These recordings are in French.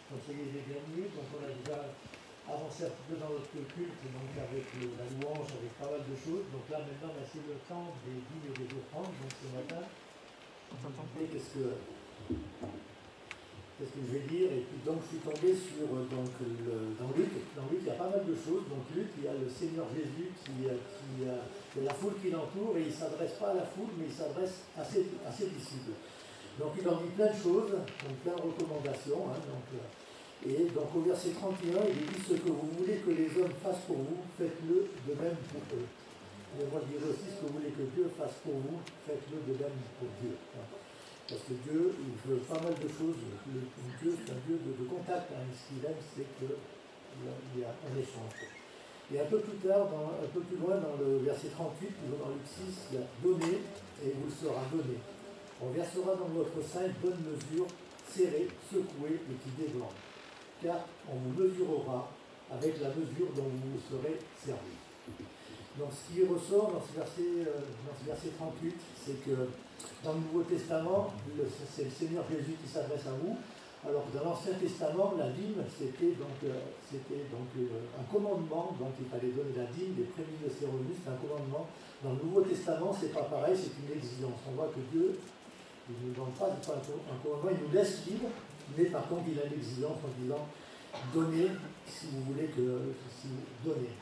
Donc soyez les bienvenus. Donc on a déjà avancé un petit peu dans notre culte, donc avec la louange, avec pas mal de choses. Donc là maintenant c'est le temps des dîmes et des offrandes. Donc ce matin, qu'est-ce que je vais dire. Et puis donc je suis tombé sur dans Luc. Dans Luc il y a pas mal de choses. Donc Luc, il y a le Seigneur Jésus qui a la foule qui l'entoure, et il ne s'adresse pas à la foule, mais il s'adresse à ses disciples. Donc il en dit plein de choses, donc plein de recommandations. Et donc au verset 31, il dit: ce que vous voulez que les hommes fassent pour vous, faites-le de même pour eux. Et moi je dirais aussi: ce que vous voulez que Dieu fasse pour vous, faites-le de même pour Dieu. Parce que Dieu, il veut pas mal de choses. Dieu, c'est un Dieu de contact. Ce qu'il aime, c'est qu'il y a un échange. Et un peu plus tard, un peu plus loin, dans le verset 38, toujours dans Luc 6, il y a: donnez et il vous sera donné. On versera dans votre sein une bonne mesure, serrée, secouée et qui déborde. Car on vous mesurera avec la mesure dont vous vous serez servi. Donc ce qui ressort dans ce verset 38, c'est que dans le Nouveau Testament, c'est le Seigneur Jésus qui s'adresse à vous, alors que dans l'Ancien Testament, la dîme, c'était donc un commandement, donc il fallait donner la dîme, des prémices de ses revenus, c'est un commandement. Dans le Nouveau Testament, c'est pas pareil, c'est une exigence. On voit que Dieu, il ne nous donne pas un commandement, il nous laisse libre, mais par contre, il a l'exigence en disant: donnez si vous voulez donnez.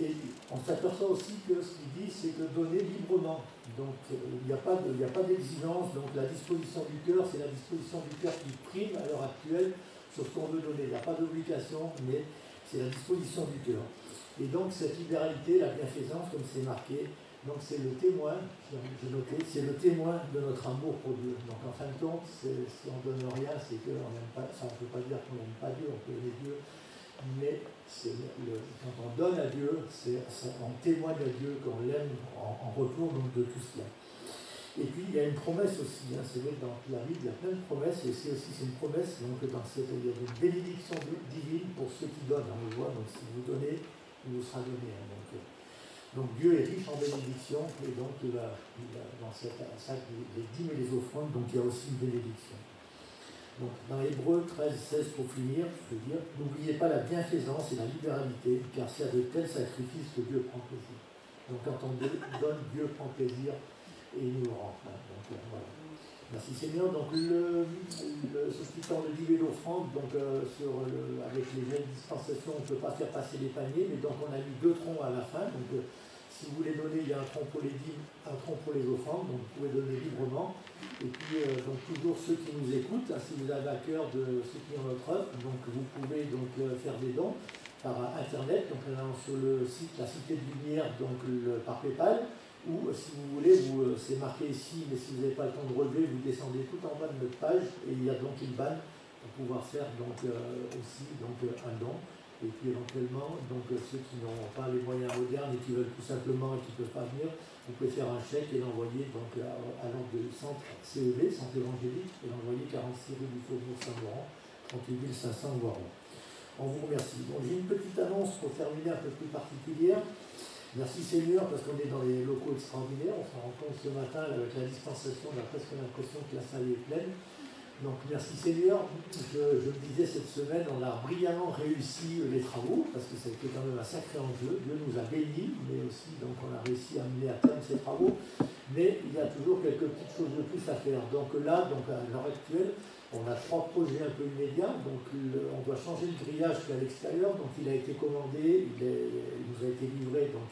Et on s'aperçoit aussi que ce qu'il dit, c'est que donner librement. Donc il n'y a pas d'exigence. Donc la disposition du cœur, c'est la disposition du cœur qui prime à l'heure actuelle sur ce qu'on veut donner. Il n'y a pas d'obligation, mais c'est la disposition du cœur. Et donc cette libéralité, la bienfaisance, comme c'est marqué, donc c'est le témoin, j'ai noté, c'est le témoin de notre amour pour Dieu. Donc en fin de compte, si on ne donne rien, c'est qu'on n'aime pas, ça on ne peut pas dire qu'on n'aime pas Dieu, on peut aimer Dieu. Mais quand on donne à Dieu, on témoigne à Dieu qu'on l'aime en retour donc, de tout ce qu'il y a. Et puis il y a une promesse aussi, c'est vrai que dans la Bible il y a plein de promesses, et c'est une promesse, donc il y a une bénédiction divine pour ceux qui donnent, on le voit, donc si vous donnez, il vous sera donné. Donc Dieu est riche en bénédiction, et donc dans cette sac des dîmes et les offrandes, donc il y a aussi une bénédiction. Donc, dans Hébreux 13, 16, pour finir, je veux dire: n'oubliez pas la bienfaisance et la libéralité, car c'est à de tels sacrifices que Dieu prend plaisir. Donc, quand on donne, Dieu prend plaisir et il nous le rend. Donc, voilà. Merci Seigneur. Donc, ce petit temps de dîme et d'offrande, donc, avec les vieilles dispensations, on ne peut pas faire passer les paniers, mais donc on a mis 2 troncs à la fin. Donc, si vous voulez donner, il y a un tronc pour les dîmes, un tronc pour les offrandes, donc vous pouvez donner librement. Et puis, donc toujours ceux qui nous écoutent, si vous avez à cœur de soutenir notre œuvre, donc vous pouvez donc faire des dons par Internet, donc sur le site La Cité de Lumière, donc par PayPal, ou si vous voulez, c'est marqué ici, mais si vous n'avez pas le temps de relever, vous descendez tout en bas de notre page, et il y a donc une banne pour pouvoir faire donc, aussi donc, un don. Et puis éventuellement, donc ceux qui n'ont pas les moyens modernes et qui veulent tout simplement et qui ne peuvent pas venir, vous pouvez faire un chèque et l'envoyer donc à l'ordre du centre CEV, Centre évangélique, et l'envoyer 46 rue du Faubourg Saint-Laurent, 38 500 Voiron. On vous remercie. Bon, j'ai une petite annonce pour terminer un peu plus particulière. Merci Seigneur, parce qu'on est dans les locaux extraordinaires. On se rend compte ce matin avec la dispensation, on a presque l'impression que la salle est pleine. Donc merci Seigneur, je me disais cette semaine, on a brillamment réussi les travaux, parce que ça a été quand même un sacré enjeu. Dieu nous a bénis, mais aussi donc on a réussi à mener à terme ces travaux. Mais il y a toujours quelques petites choses de plus à faire. Donc là, donc à l'heure actuelle, on a 3 projets un peu immédiats. Donc on doit changer le grillage qui est à l'extérieur, donc il a été commandé, il nous a été livré, donc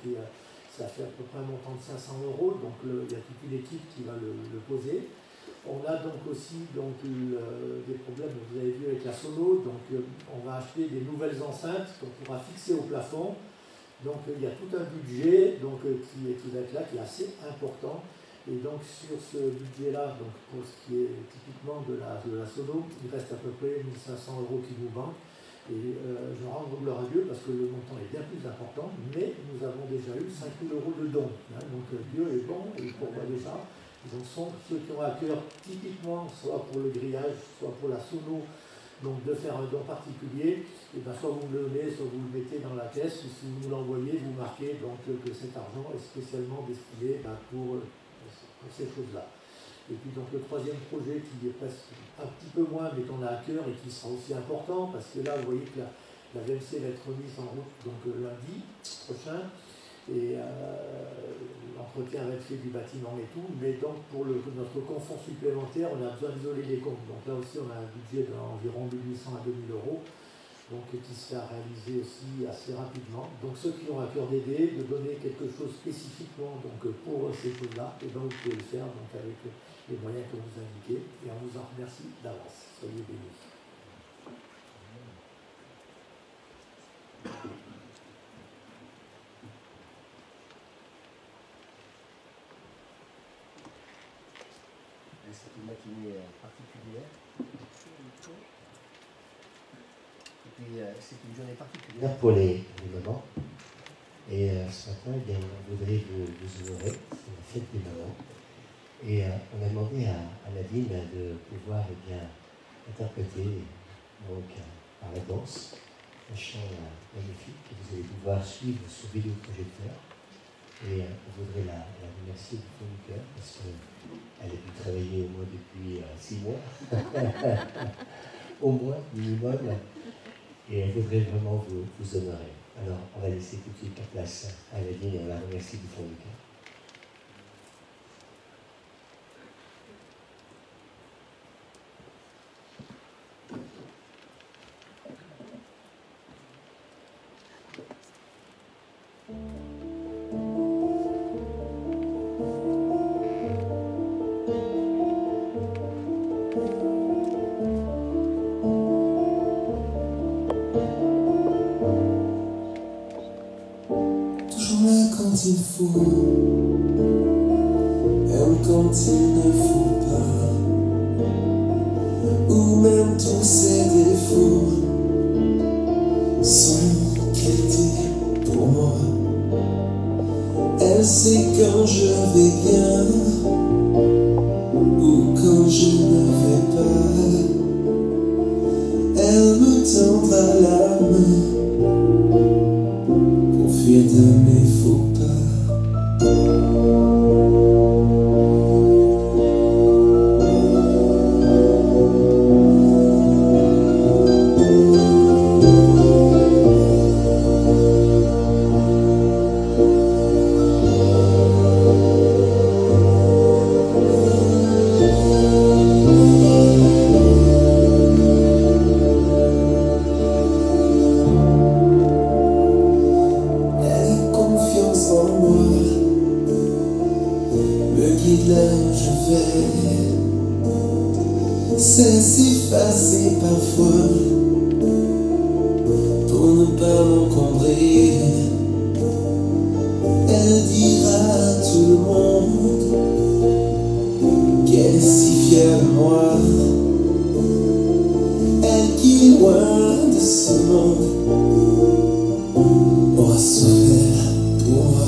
ça fait à peu près un montant de 500 €. Donc il y a toute une équipe qui va le poser. On a donc aussi des problèmes, vous avez vu, avec la sono, donc on va acheter des nouvelles enceintes qu'on pourra fixer au plafond. Donc il y a tout un budget donc, qui va être là, qui est assez important. Et donc sur ce budget-là, donc pour ce qui est typiquement de la sono, il reste à peu près 1 500 € qui nous manquent. Et je rends gloire à Dieu parce que le montant est bien plus important, mais nous avons déjà eu 5 000 € de dons. Donc Dieu est bon, et pourquoi déjà? Donc sont ceux qui ont à cœur typiquement, soit pour le grillage, soit pour la sono, donc de faire un don particulier, et bien soit vous me le donnez, soit vous le mettez dans la caisse, ou si vous l'envoyez, vous marquez donc, que cet argent est spécialement destiné pour ces choses-là. Et puis donc le troisième projet qui est presque un petit peu moins, mais qu'on a à cœur et qui sera aussi important, parce que là, vous voyez que la VMC va être remise en route donc, lundi prochain, et l'entretien va être fait du bâtiment et tout, mais donc pour notre confort supplémentaire, on a besoin d'isoler les comptes. Donc là aussi, on a un budget d'environ 1800 à 2000 euros, donc qui sera réalisé aussi assez rapidement. Donc ceux qui ont à cœur d'aider, de donner quelque chose spécifiquement donc, pour ces choses-là, et donc vous pouvez le faire donc, avec les moyens que vous indiquez, et on vous en remercie d'avance. Soyez bénis. C'est une matinée particulière. Et puis c'est une journée particulière pour les mamans. Et ce matin, eh bien, on voudrait vous honorer. C'est la fête des mamans. Et on a demandé à Nadine de pouvoir eh bien, interpréter donc, par la danse un chant magnifique que vous allez pouvoir suivre sur vidéoprojecteur. Et on voudrait la remercier du fond du cœur parce qu'elle a pu travailler au moins depuis 6 mois, au moins minimum, et elle voudrait vraiment vous honorer. Alors on va laisser tout de suite la place à Nadine et on la remercie du fond du cœur. Il faut, même quand il ne faut pas, ou même tous ses défauts sont qualités pour moi. Elle sait quand je vais bien ou quand je ne vais pas. Elle me tendra la main pour fuir de mes faux pas. C'est si facile parfois pour ne pas m'encombrer. Elle dira à tout le monde qu'elle est si fière de moi. Elle qui est loin de ce monde aura souffert pour moi.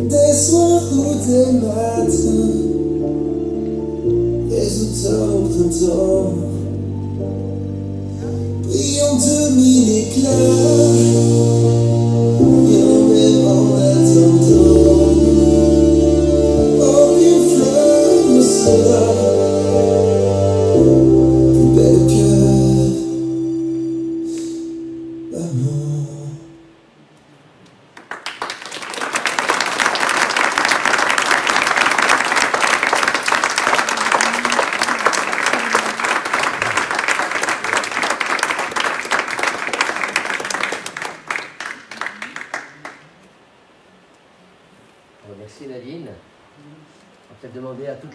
Des soirs ou des matins, les automnes au printemps, brillants de mille éclats, bien même en attendant, aucune fleur ne sera plus belle que l'amour.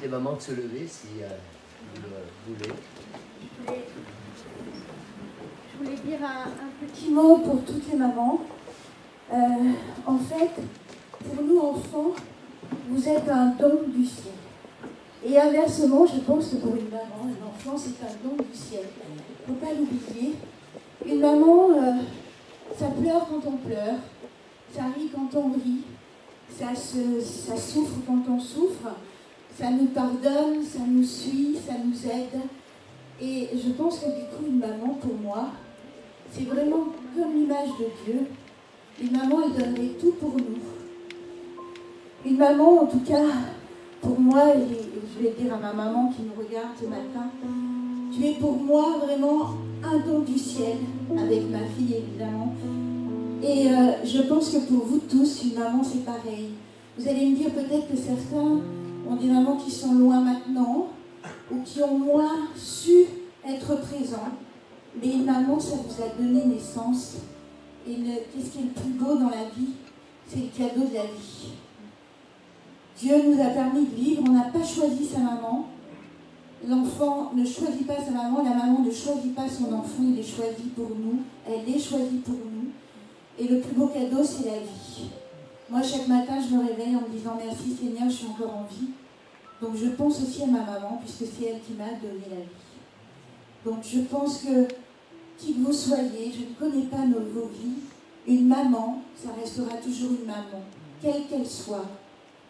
toutes les mamans de se lever si vous le voulez. Je voulais dire un petit mot pour toutes les mamans. En fait, pour nous enfants, vous êtes un don du ciel. Et inversement, je pense que pour une maman, un enfant, c'est un don du ciel. Il ne faut pas l'oublier. Une maman, ça pleure quand on pleure, ça rit quand on rit, ça souffre quand on souffre, ça nous pardonne, ça nous suit, ça nous aide. Et je pense que du coup, une maman, pour moi, c'est vraiment comme l'image de Dieu. Une maman, elle donnerait tout pour nous. Une maman, en tout cas, pour moi, et je vais dire à ma maman qui nous regarde ce matin, tu es pour moi vraiment un don du ciel, avec ma fille évidemment. Et je pense que pour vous tous, une maman c'est pareil. Vous allez me dire peut-être que certains ont des mamans qui sont loin maintenant, ou qui ont moins su être présents. Mais une maman, ça vous a donné naissance. Et qu'est-ce qui est le plus beau dans la vie? C'est le cadeau de la vie. Dieu nous a permis de vivre, on n'a pas choisi sa maman. L'enfant ne choisit pas sa maman, la maman ne choisit pas son enfant, il est choisi pour nous, elle est choisie pour nous. Et le plus beau cadeau, c'est la vie. Moi, chaque matin, je me réveille en me disant merci Seigneur, je suis encore en vie. Donc je pense aussi à ma maman, puisque c'est elle qui m'a donné la vie. Donc je pense que, qui que vous soyez, je ne connais pas vos vies, une maman, ça restera toujours une maman, quelle qu'elle soit.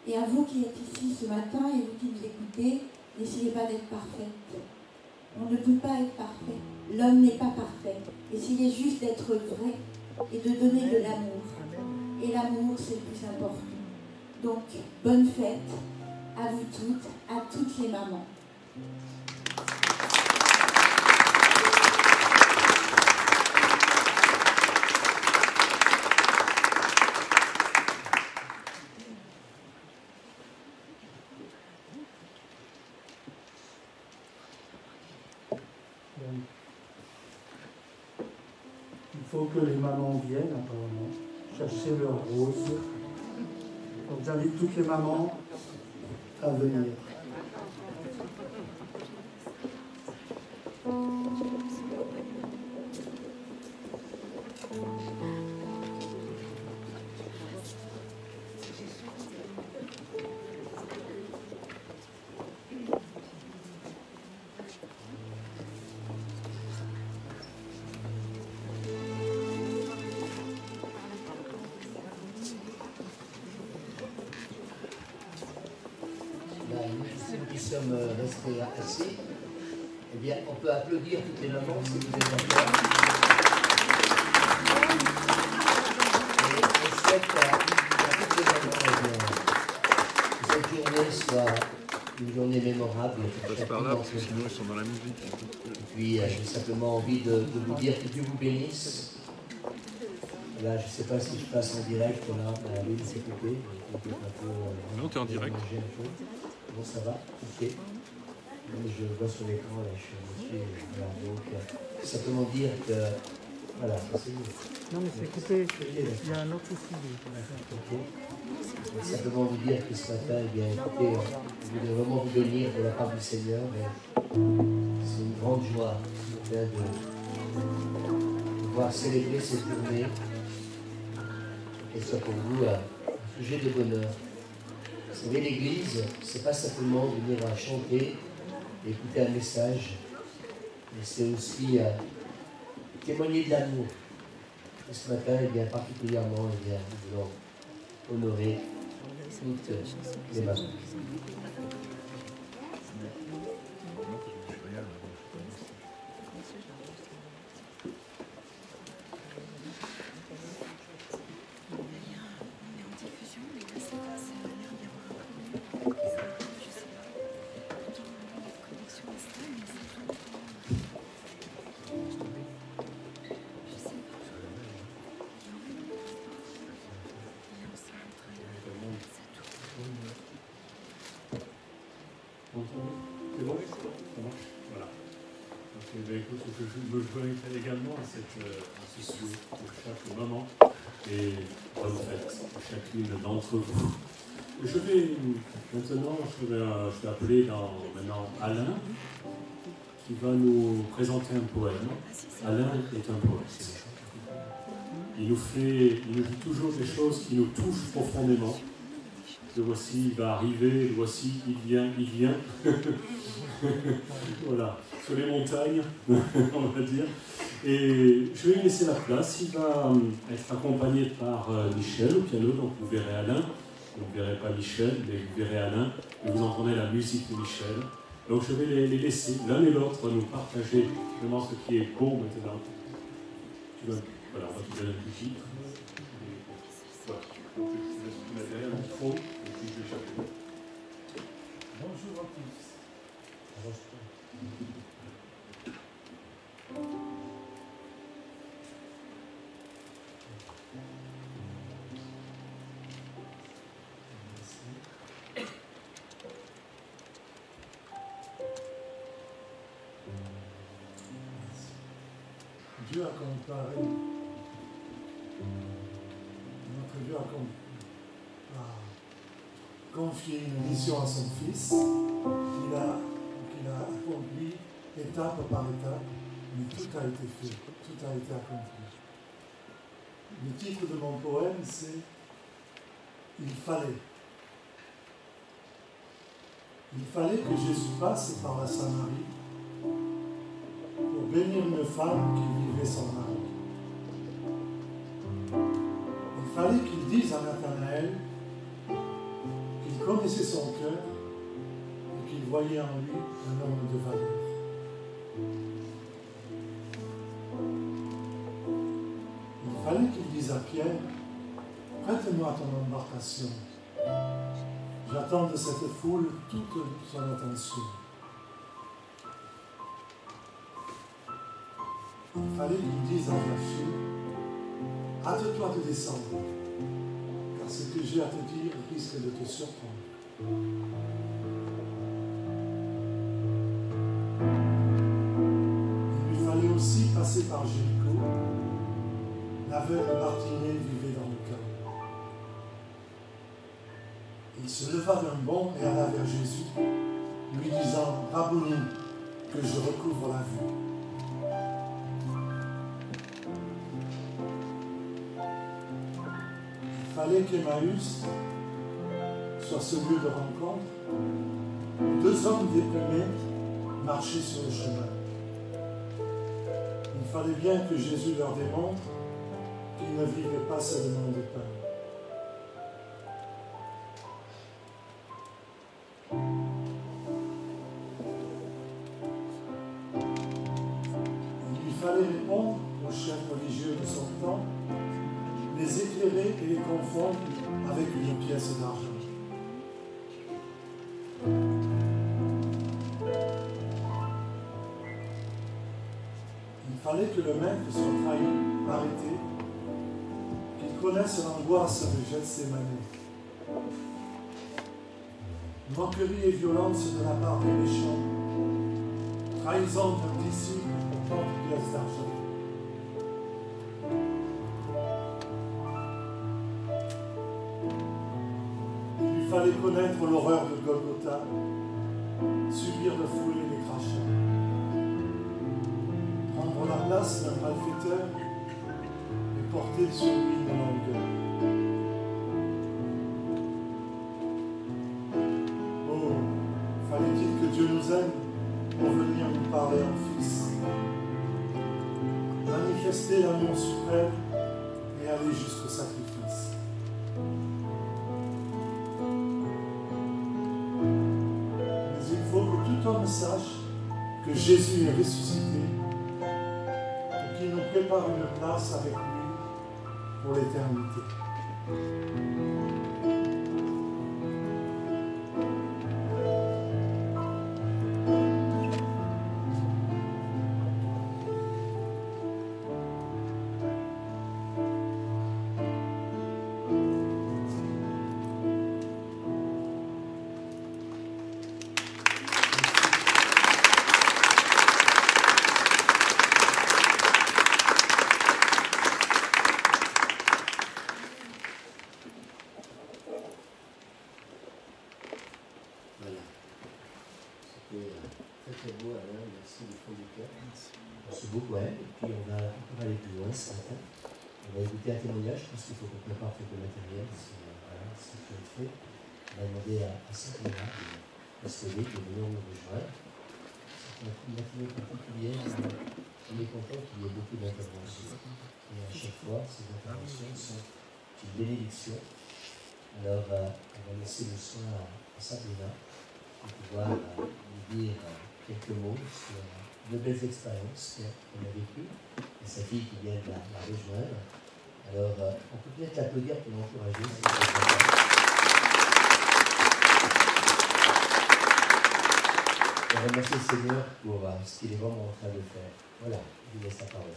Et à vous qui êtes ici ce matin et vous qui nous écoutez, n'essayez pas d'être parfaite. On ne peut pas être parfait. L'homme n'est pas parfait. Essayez juste d'être vrai et de donner de l'amour. Et l'amour, c'est le plus important. Donc, bonne fête à vous toutes, à toutes les mamans. Il faut que les mamans viennent, apparemment, chercher leur rose. Donc j'invite toutes les mamans à venir. Nous sommes restés assis. Eh bien, on peut applaudir toutes les mamans si vous êtes d'accord. Et on souhaite à toutes les mamans que cette journée soit une journée mémorable. Par là, parce que sinon ils sont dans la musique. Et puis, j'ai simplement envie de vous dire que Dieu vous bénisse. Là, je ne sais pas si je passe en direct là, à la ligne CPP. Non, tu es en direct. Bon, ça va, ok. Je vois sur l'écran, là, je suis dessus. Voilà, donc, simplement dire que. Voilà, c'est mieux. Non, mais c'est coupé. Il y a un autre souci. Ok. Simplement vous dire que ce matin, eh bien, écoutez, je voulais vraiment vous bénir de la part du Seigneur. C'est une grande joie de pouvoir célébrer cette journée. Qu'elle soit pour vous un sujet de bonheur. Vous savez, l'église, c'est pas simplement venir à chanter et écouter un message, mais c'est aussi témoigner de l'amour. Et ce matin, eh bien, particulièrement, eh bien, nous voulons honorer toutes les mamans. C'est bon? Ça marche? Voilà. Donc, écoute, je me joins également à ce souhait pour chaque maman et bonne fête pour chacune d'entre vous. Maintenant, je vais appeler maintenant Alain, qui va nous présenter un poème. Alain est un poète. Il nous dit toujours des choses qui nous touchent profondément. Le voici, il va arriver, le voici, il vient. Voilà, sur les montagnes, on va dire. Et je vais lui laisser la place. Il va être accompagné par Michel au piano, donc vous verrez Alain. Vous ne verrez pas Michel, mais vous verrez Alain, et vous entendrez la musique de Michel. Donc je vais les laisser, l'un et l'autre, nous partager vraiment ce qui est beau maintenant. Voilà, on va te donner un petit. Voilà. Donc je laisse tout mettre derrière le micro, et puis je vais chercher. Bonjour à tous. Dieu a comparé, notre Dieu a confié une mission à son Fils, qu'il a accompli étape par étape, mais tout a été fait, tout a été accompli. Le titre de mon poème, c'est « Il fallait ». Il fallait que Jésus passe par la Samarie pour bénir une femme qui vivait sans mari. Il fallait qu'il dise à Nathanaël qu'il connaissait son cœur et qu'il voyait en lui un homme de valeur. Il fallait qu'il dise à Pierre, « Prête-moi ton embarcation. J'attends de cette foule toute son attention. » Il fallait qu'il dise à Zachée, « Hâte-toi de descendre, car ce que j'ai à te dire risque de te surprendre. » Il lui fallait aussi passer par Jéricho. L'aveugle Martinet vivait dans le chaos. Il se leva d'un bond et alla vers Jésus, lui disant, « Rabouni, que je recouvre la vue. » Il fallait qu'Emmaüs soit ce lieu de rencontre où deux hommes déprimés marchaient sur le chemin. Il fallait bien que Jésus leur démontre qu'ils ne vivaient pas seulement de pain. Il lui fallait répondre aux chefs religieux de son temps, les éclairer et les confondre avec une pièce d'argent. Il fallait que le maître soit trahi, arrêté, qu'il connaisse l'angoisse de Gethsémani. Moquerie et violence de la part des méchants, trahison d'un disciple pour une pièce d'argent. Il fallait connaître l'horreur de Golgotha, subir le fouet et les crachats, prendre la place d'un malfaiteur et porter sur lui une longueur. Oh, fallait-il que Dieu nous aime pour venir nous parler en Fils, manifester l'amour suprême et aller jusqu'au sacrifice. Tout homme sache que Jésus est ressuscité et qu'il nous prépare une place avec lui pour l'éternité. ce beau poème, et puis on va aller plus loin ce matin. On va écouter un témoignage, parce qu'il faut qu'on prépare tout le matériel, voilà, c'est ce qui est fait. On va demander à Sabrina de se lever, de venir nous rejoindre. C'est une matinée particulière, on est content qu'il y ait beaucoup d'interventions. Et à chaque fois, ces interventions sont une bénédiction. Alors, on va laisser le soin à Sabrina de pouvoir lui dire quelques mots sur de belles expériences qu'elle a vécues et sa fille qui vient de la rejoindre. Alors, on peut peut-être l'applaudir pour l'encourager. Je remercie le Seigneur pour ce qu'il est vraiment en train de faire. Voilà, je vous laisse la parole.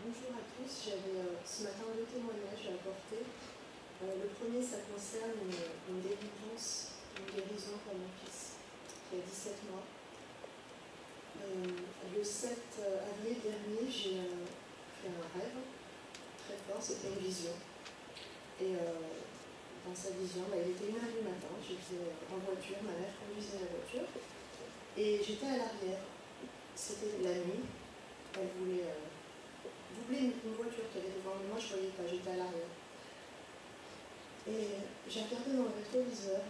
Bonjour à tous, j'avais ce matin 2 témoignages à apporter. Le premier, ça concerne une délivrance, une guérison pour mon fils, qui a 17 mois. Le 7 avril dernier, j'ai fait un rêve très fort, c'était une vision. Et dans sa vision, il était 1h du matin, j'étais en voiture, ma mère conduisait la voiture, et j'étais à l'arrière. C'était la nuit, elle voulait doubler une voiture qui avait devant moi, je ne voyais pas, j'étais à l'arrière. Et j'ai regardé dans le rétroviseur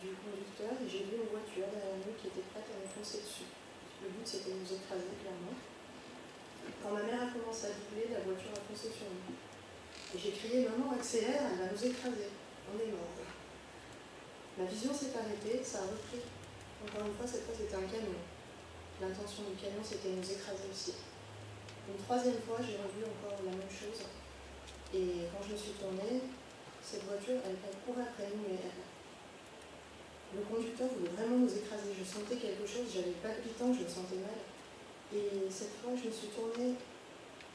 du conducteur et j'ai vu une voiture derrière nous qui était prête à me foncer dessus. Le but, c'était de nous écraser, clairement. Quand ma mère a commencé à doubler, la voiture a foncé sur nous. Et j'ai crié, maman, accélère, elle va nous écraser. On est mort. La vision s'est arrêtée, ça a repris. Encore une fois, cette fois, c'était un camion. L'intention du camion, c'était de nous écraser aussi. Une 3e fois, j'ai revu encore la même chose. Et quand je me suis tournée, cette voiture, elle courait après nous, mais le conducteur voulait vraiment nous écraser. Je sentais quelque chose, j'avais palpitant, je me sentais mal. Et cette fois, je me suis tournée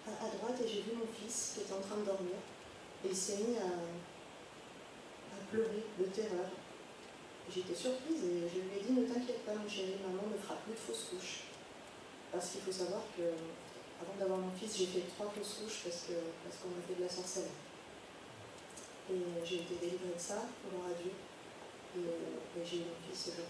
à droite et j'ai vu mon fils qui était en train de dormir. Et il s'est mis à pleurer de terreur. J'étais surprise et je lui ai dit, ne t'inquiète pas mon chéri, maman ne fera plus de fausses couches. Parce qu'il faut savoir que avant d'avoir mon fils, j'ai fait 3 fausses couches parce qu'on a fait de la sorcellerie. Et j'ai été délivrée de ça, gloire à Dieu. Et j'ai eu mon fils ce jour.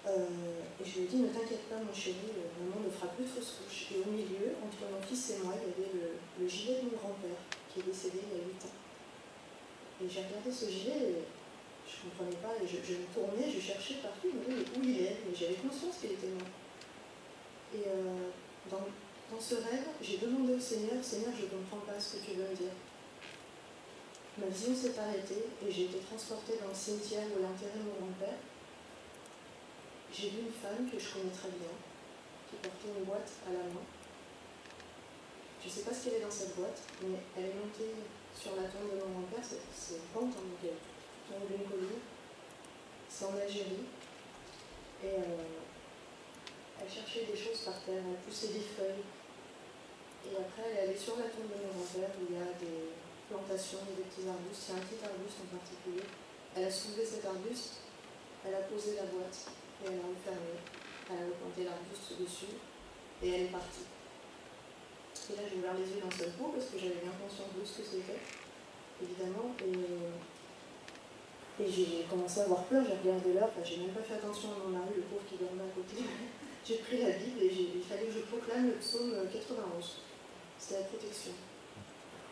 Et je lui ai dit, ne t'inquiète pas mon chéri, maman ne fera plus de fausses couches. Et au milieu, entre mon fils et moi, il y avait le gilet de mon grand-père, qui est décédé il y a 8 ans. Et j'ai regardé ce gilet et je ne comprenais pas, et je me tournais, je cherchais partout, je me disais où il est, mais j'avais conscience qu'il était mort. Et dans ce rêve, j'ai demandé au Seigneur, Seigneur, je ne comprends pas ce que tu veux me dire. Ma vision s'est arrêtée et j'ai été transportée dans le cimetière où l'enterrait mon grand-père. J'ai vu une femme que je connais très bien, qui portait une boîte à la main. Je ne sais pas ce qu'il y avait dans cette boîte, mais elle est montée sur la tombe de mon grand-père, c'est une pente, donc elle tombe d'une colline. C'est en Algérie. Et elle cherchait des choses par terre, elle poussait des feuilles. Et après, elle est allée sur la tombe de mon grand-père où il y a des plantations et des petits arbustes. Il y a un petit arbuste en particulier. Elle a soulevé cet arbuste, elle a posé la boîte et elle a refermé. Elle a replanté l'arbuste dessus et elle est partie. Et là, j'ai ouvert les yeux d'un seul coup parce que j'avais bien conscience de ce que c'était, évidemment. Et j'ai commencé à avoir peur, j'ai regardé l'heure, j'ai même pas fait attention à mon mari, le pauvre qui dormait à côté. J'ai pris la Bible et il fallait que je proclame le psaume 91. C'était la protection.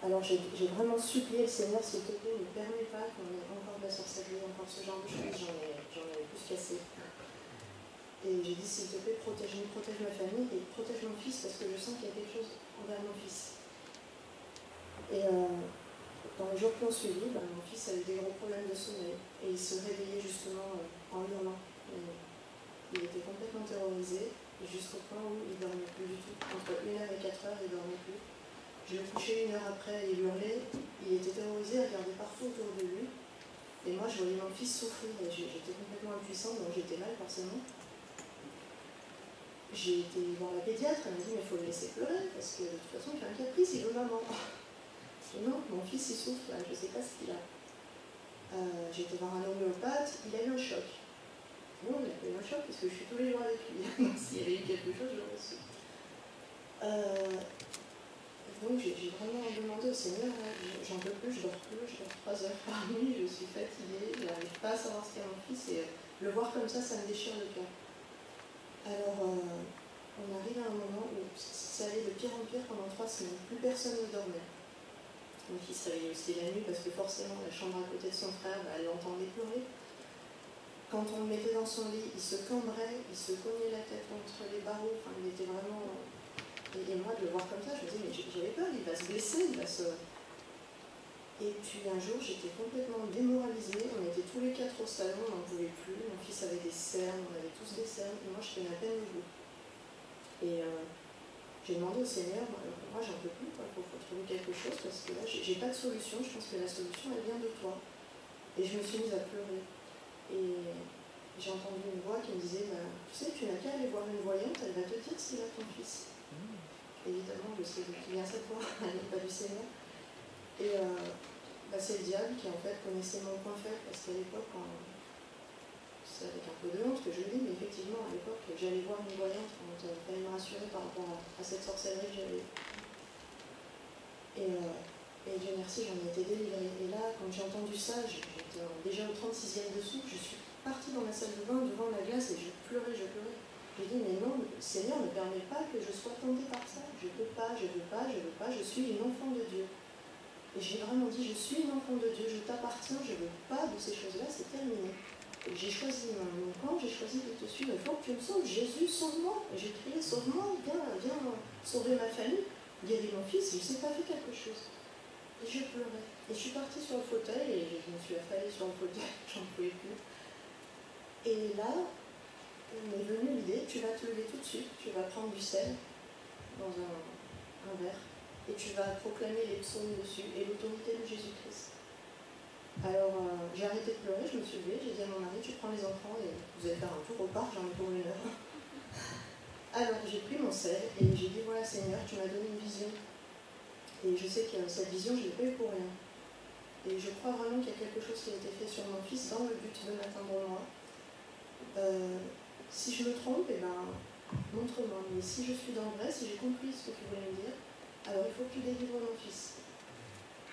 Alors j'ai vraiment supplié le Seigneur, s'il te plaît, ne permets pas qu'on ait encore de la sorcellerie, encore ce genre de choses, j'en ai plus cassé. Et j'ai dit, s'il te plaît, protège ma famille et protège mon fils parce que je sens qu'il y a quelque chose envers mon fils. Et dans les jours qui ont suivi, mon fils avait des gros problèmes de sommeil et il se réveillait justement en hurlant. Il était complètement terrorisé jusqu'au point où il ne dormait plus du tout. Entre 1h et 4h, il ne dormait plus. Je l'ai couché 1 heure après, il hurlait, il était terrorisé, il regardait partout autour de lui. Et moi, je voyais mon fils souffrir et j'étais complètement impuissante, donc j'étais mal forcément. J'ai été voir la pédiatre, elle m'a dit, mais il faut le laisser pleurer, parce que de toute façon, il fait un caprice, il veut maman. Je dis, non, mon fils, il souffre, je ne sais pas ce qu'il a. J'ai été voir un homéopathe, il a eu un choc. Bon, il a eu un choc, parce que je suis tous les jours avec lui. Donc s'il y avait eu quelque chose, j'aurais su. Donc j'ai vraiment demandé au Seigneur, j'en peux plus, je dors 3 heures par nuit, je suis fatiguée, je n'arrive pas à savoir ce qu'il y a mon fils, et le voir comme ça me déchire le cœur. Alors, 3 semaines, plus personne ne dormait. Mon fils réveillait aussi la nuit parce que forcément la chambre à côté de son frère, elle l'entendait pleurer. Quand on le mettait dans son lit, il se cambrait, il se cognait la tête contre les barreaux, enfin il était vraiment... Et moi de le voir comme ça, je me disais mais j'avais peur, il va se blesser, il va se... Et puis un jour j'étais complètement démoralisée, on était tous les 4 au salon, on n'en pouvait plus, mon fils avait des cernes, on avait tous des cernes, et moi je tenais à peine debout. Et j'ai demandé au Seigneur, moi j'en peux plus, il faut trouver quelque chose parce que là j'ai pas de solution, je pense que la solution elle vient de toi. Et je me suis mise à pleurer. Et j'ai entendu une voix qui me disait, tu sais, tu n'as qu'à aller voir une voyante, elle va te dire s'il a ton fils. Évidemment, je sais qui vient cette voix, elle n'est pas du Seigneur. Et c'est le diable qui en fait connaissait mon point faible parce qu'à l'époque, c'est avec un peu de honte que je le dis, mais effectivement, à l'époque, j'allais voir une voyante quand elle fallait me rassurer par rapport à cette sorcellerie que j'avais. Et Dieu merci, j'en ai été délivrée. Et là, quand j'ai entendu ça, j'étais déjà au 36e dessous, je suis partie dans ma salle de bain devant la glace et je pleurais. J'ai dit, mais non, le Seigneur ne permet pas que je sois tentée par ça. Je ne peux pas, je suis une enfant de Dieu. Et j'ai vraiment dit, je suis une enfant de Dieu, je t'appartiens, je ne veux pas de ces choses-là, c'est terminé. J'ai choisi mon camp, j'ai choisi de te suivre, il faut que tu me sauves, Jésus, sauve-moi. Et j'ai crié, sauve-moi, viens sauver ma famille, guéris mon fils, je ne sais pas fait quelque chose. Et je pleurais. Et je suis partie sur le fauteuil, et je me suis affalée sur le fauteuil, j'en pouvais plus. Et là, m'est venue l'idée, tu vas te lever tout de suite, tu vas prendre du sel dans un verre, et tu vas proclamer les psaumes dessus, et l'autorité de Jésus-Christ. Alors, j'ai arrêté de pleurer, je me suis levée, j'ai dit à mon mari, tu prends les enfants et vous allez faire un tour au parc, j'en ai pour 1 heure. Alors, j'ai pris mon sel et j'ai dit, voilà Seigneur, tu m'as donné une vision. Et je sais que cette vision, je ne l'ai pas eu pour rien. Et je crois vraiment qu'il y a quelque chose qui a été fait sur mon fils dans le but de m'atteindre moi. Si je me trompe, eh ben, montre-moi. Mais si je suis dans le vrai, si j'ai compris ce que tu voulais me dire, alors il faut que tu délivres mon fils.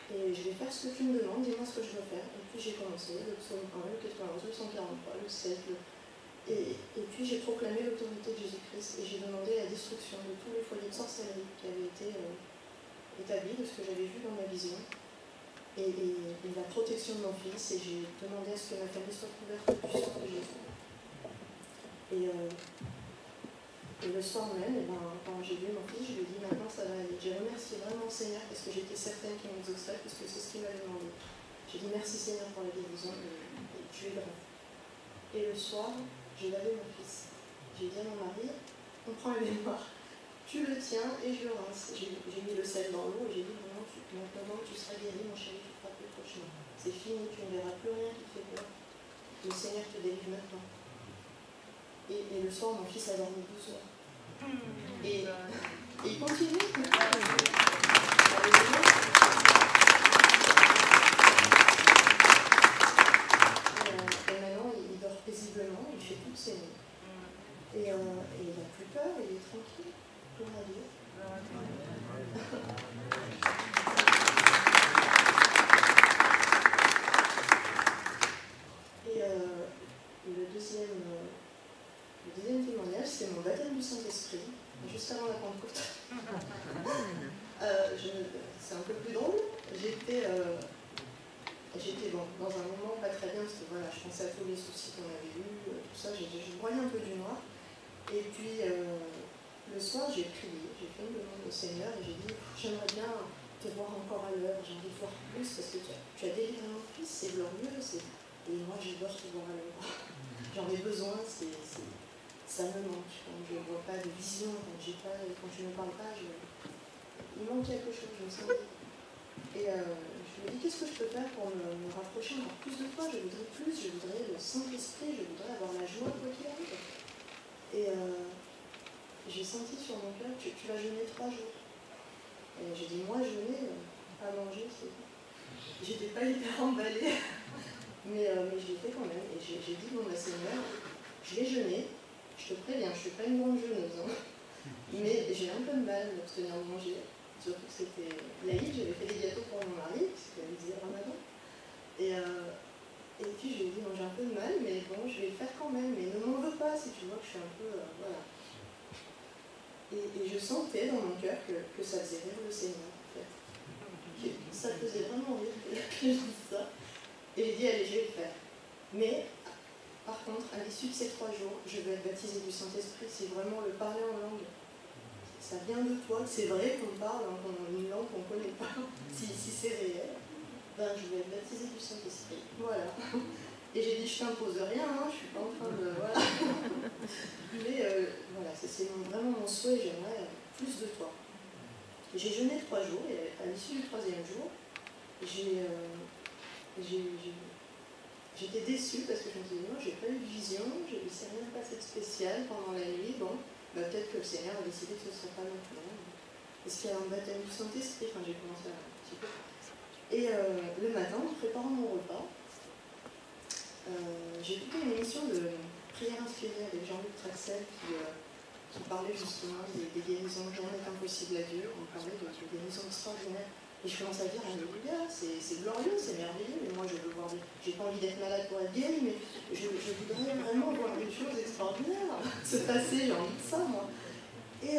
Et je vais faire ce que tu me demandes, dis-moi ce que je dois faire. Et puis j'ai commencé le psaume 1, le 91, le 143, le 7. Et puis j'ai proclamé l'autorité de Jésus-Christ et j'ai demandé la destruction de tous les foyers de sorcellerie qui avaient été établis de ce que j'avais vu dans ma vision. Et la protection de mon fils. Et j'ai demandé à ce que ma famille soit couverte du sang de Jésus. Et le soir même, quand j'ai vu mon fils, je lui ai dit maintenant ça va aller. J'ai remercié vraiment le Seigneur parce que j'étais certaine qu'il m'exaucerait, parce que c'est ce qu'il m'avait demandé. J'ai dit merci Seigneur pour la guérison et tu es grand. Et le soir, j'ai lavé mon fils. J'ai dit à mon mari, on prend le baignoire, tu le tiens et je le rince. J'ai mis le sel dans l'eau et j'ai dit maintenant tu seras guéri, mon chéri, tu ne feras plus de cauchemar. C'est fini, tu ne verras plus rien qui te fait peur. Le Seigneur te délivre maintenant. Et le soir, mon fils a dormi 12 heures. Et il continue. Et maintenant, il dort paisiblement, il fait toutes ses nuits. Et il n'a plus peur, il est tranquille. Tout va bien. Et le deuxième témoignage, c'est mon baptême du Saint-Esprit, juste avant la Pentecôte. C'est un peu plus drôle. J'étais dans un moment pas très bien, parce que voilà, je pensais à tous les soucis qu'on avait eus, tout ça, je voyais un peu du noir. Et puis, le soir, j'ai prié, j'ai fait une demande au Seigneur, et j'ai dit, j'aimerais bien te voir encore à l'heure, j'ai envie de voir plus, parce que tu as délivré mon fils, c'est glorieux, et moi, j'adore te voir à l'heure. J'en ai besoin, ça me manque. Quand je ne vois pas de vision, quand tu ne me parles pas, il manque quelque chose, je me sens. Et je me dis, qu'est-ce que je peux faire pour me rapprocher encore plus de toi? Je voudrais plus, je voudrais le Saint-Esprit, je voudrais avoir la joie quoi qu'il arrive. Et j'ai senti sur mon cœur, tu vas jeûner 3 jours. Et j'ai dit, moi, jeûner, pas manger, c'est... J'étais pas hyper emballée. Mais je l'ai fait quand même, et j'ai dit, bon, Seigneur, je vais jeûner, je te préviens, je ne suis pas une grande jeûneuse, hein, mais j'ai un peu de mal d'obtenir de manger, surtout que c'était l'Aïd, j'avais fait des gâteaux pour mon mari, c'était le disait Ramadan, et puis je lui ai dit, bon, j'ai un peu de mal, mais bon, je vais le faire quand même, mais ne m'en veux pas si tu vois que je suis un peu, voilà. Et je sentais dans mon cœur que ça faisait rire le Seigneur, en fait. Ça faisait vraiment rire que je dise ça. Et j'ai dit, allez, je vais le faire. Mais, par contre, à l'issue de ces 3 jours, je vais être baptisée du Saint-Esprit. C'est vraiment le parler en langue. Ça vient de toi. C'est vrai qu'on parle une langue qu'on ne connaît pas, si c'est réel. Ben, je vais être baptisée du Saint-Esprit. Voilà. Et j'ai dit, je t'impose rien, hein, je suis pas en train de... Voilà. Mais voilà, c'est vraiment mon souhait, j'aimerais plus de toi. J'ai jeûné 3 jours, et à l'issue du 3e jour, j'étais déçue parce que je me disais, non, j'ai pas eu de vision, il ne s'est rien passé de spécial pendant la nuit, bon, bah, peut-être que le Seigneur a décidé que ce ne serait pas maintenant. Est-ce qu'il y a un baptême du Saint-Esprit? Enfin, j'ai commencé un petit peu. Et le matin, en préparant mon repas, j'ai écouté une émission de prière inspirée avec Jean-Luc Traxel qui parlait justement des guérisons. Rien n'est impossible à Dieu. On parlait de guérisons extraordinaires. Et je commence à dire, alléluia, c'est glorieux, c'est merveilleux, mais moi je veux voir j'ai pas envie d'être malade pour être guérie, mais je voudrais vraiment voir des choses extraordinaires se passer, j'ai envie de ça, moi. Et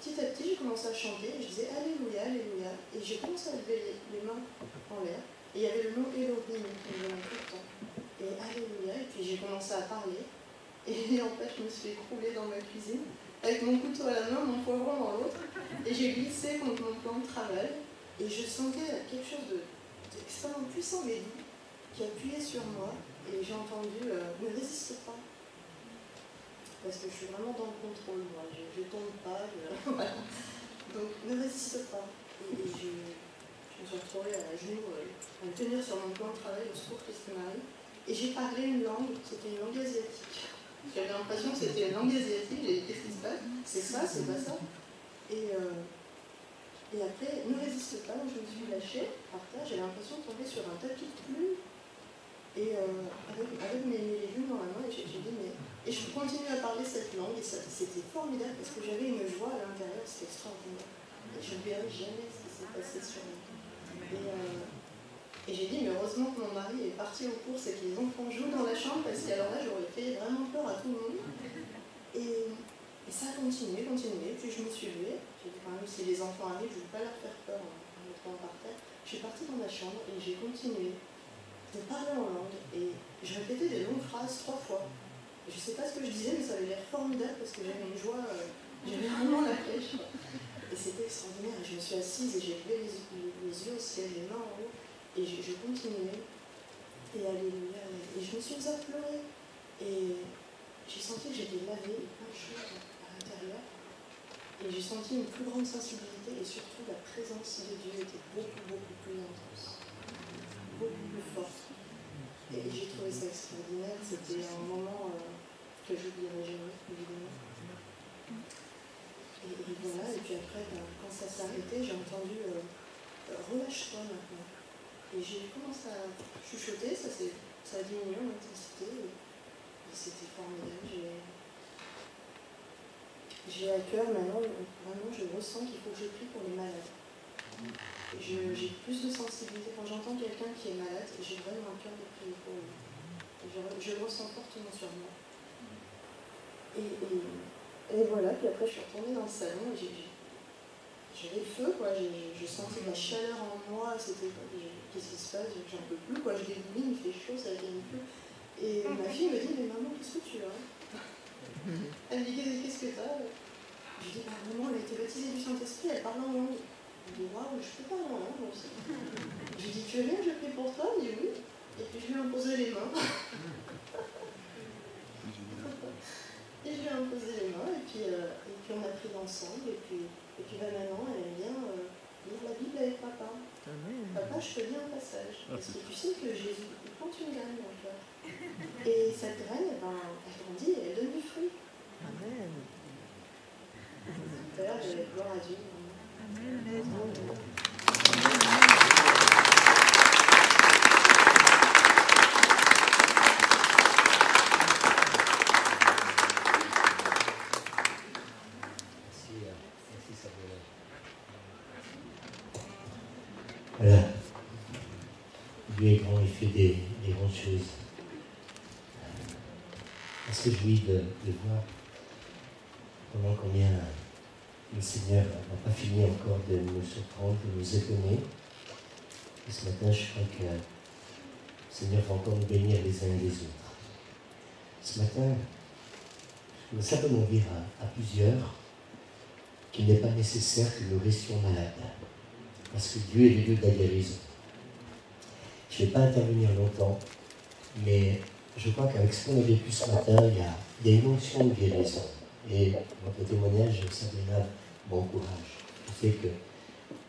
petit à petit, j'ai commencé à chanter, et je disais alléluia, alléluia, et j'ai commencé à lever les mains en l'air, et il y avait le nom Elohim qui me venait tout le temps. Et alléluia, et puis j'ai commencé à parler, et en fait, je me suis écroulée dans ma cuisine, avec mon couteau à la main, mon poivron dans l'autre, et j'ai glissé contre mon plan de travail, et je sentais quelque chose d'extrêmement puissant, mais doux, qui appuyait sur moi, et j'ai entendu ne résiste pas. Parce que je suis vraiment dans le contrôle, moi, je ne tombe pas, voilà. Donc ne résiste pas. Et je me suis retrouvée à genoux, à me tenir sur mon plan de travail, au secours, qu'est-ce qui m'arrive. Et j'ai parlé une langue, c'était une langue asiatique. J'avais l'impression que c'était une langue asiatique, j'ai dit qu'est-ce qui se passe? C'est ça, c'est pas ça. Et après, ne résiste pas, je me suis lâchée par terre, j'avais l'impression de tomber sur un tapis de plumes. Et avec mes légumes dans la main, et j'ai dit, mais... Et je continue à parler cette langue, et c'était formidable, parce que j'avais une joie à l'intérieur, c'était extraordinaire. Et je ne verrai jamais ce qui s'est passé sur moi. Et j'ai dit, mais heureusement que mon mari est parti aux courses et que les enfants jouent dans la chambre, parce qu'alors là, j'aurais fait vraiment peur à tout le monde. Et ça a continué, puis je me suis levée. J'ai dit, quand même, si les enfants arrivent, je ne veux pas leur faire peur en mettant par terre. Je suis partie dans ma chambre, et j'ai continué de parler en langue, et je répétais des longues phrases 3 fois. Je ne sais pas ce que je disais, mais ça avait l'air formidable parce que j'avais une joie, j'avais vraiment la pêche. Et c'était extraordinaire. Et je me suis assise et j'ai levé les yeux au ciel, les mains en haut, et je continuais. Et alléluia. Et je me suis mise à pleurer. Et j'ai senti que j'étais lavée et plein de choses à l'intérieur. Et j'ai senti une plus grande sensibilité et surtout la présence de Dieu était beaucoup, beaucoup plus intense. Beaucoup plus forte. Et j'ai trouvé ça extraordinaire. C'était un moment que je n'oublierai jamais, évidemment. Et voilà, et puis après, quand ça s'est arrêté, j'ai entendu relâche-toi maintenant. Et j'ai commencé à chuchoter, ça a diminué en intensité, et c'était formidable. J'ai à cœur maintenant, vraiment, je ressens qu'il faut que je prie pour les malades. J'ai plus de sensibilité. Quand j'entends quelqu'un qui est malade, j'ai vraiment un cœur de prier pour lui. Je le ressens fortement sur moi. Et voilà, puis après je suis retournée dans le salon et j'avais le feu, quoi. Je sentais de la chaleur en moi. C'était qu'est-ce qui se passe? J'en peux plus, quoi. Je débouline, il fait chaud, ça vient plus. Et ma fille me dit, mais maman, qu'est-ce que tu as? Elle me dit, qu'est-ce que t'as? Je dis, bah maman, elle a été baptisée du Saint-Esprit, elle parle en langue. Je dis, waouh, je peux parler en langue moi aussi. Je dis, tu veux bien que je prie pour toi? Elle dit oui. Et puis je lui ai imposé les mains. Et je lui ai imposé les mains, et puis on a prié ensemble, et puis maintenant, elle aime bien lire la Bible avec papa. Amen. Papa, je te lis un passage. Parce que tu sais que Jésus, il plante une graine dans le cœur. Et cette graine, elle grandit et elle donne du fruit. Amen. Père, gloire à Dieu. Amen. Amen. Voilà. Dieu est grand, il fait des grandes choses. On se réjouit de voir pendant combien le Seigneur n'a pas fini encore de nous surprendre, de nous étonner. Et ce matin, je crois que le Seigneur va encore nous bénir les uns et les autres. Ce matin, je veux simplement dire à plusieurs qu'il n'est pas nécessaire que nous restions malades, parce que Dieu est le Dieu de la guérison. Je ne vais pas intervenir longtemps, mais je crois qu'avec ce qu'on a vécu ce matin, il y a une onction de guérison. Et votre témoignage, Sabrina, m'encourage. Je sais que